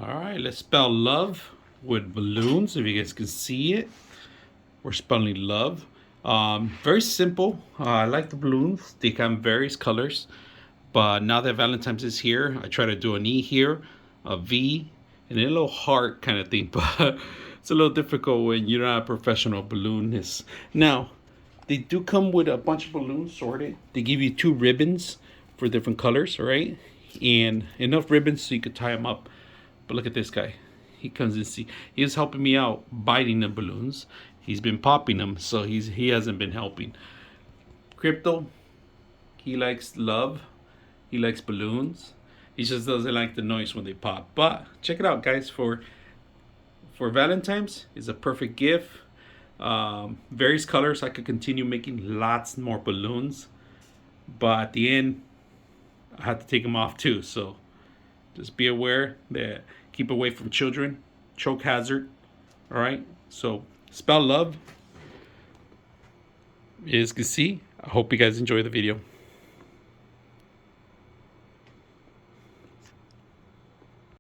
Alright, let's spell love with balloons, if you guys can see it. We're spelling love. Very simple. I like the balloons. They come various colors. But now that Valentine's is here, I try to do an E here, a V, and a little heart kind of thing. But it's a little difficult when you're not a professional balloonist. Now, they do come with a bunch of balloons sorted. They give you 2 ribbons for different colors, right? And enough ribbons so you could tie them up. But look at this guy. He comes and see. He is helping me out biting the balloons. He's been popping them, so he hasn't been helping. Crypto, he likes love. He likes balloons. He just doesn't like the noise when they pop. But check it out, guys. For Valentine's, it's a perfect gift. Various colors. I could continue making lots more balloons, but at the end, I had to take them off too. So just be aware that keep away from children. Choke hazard. All right. So spell love. As you can see, I hope you guys enjoy the video.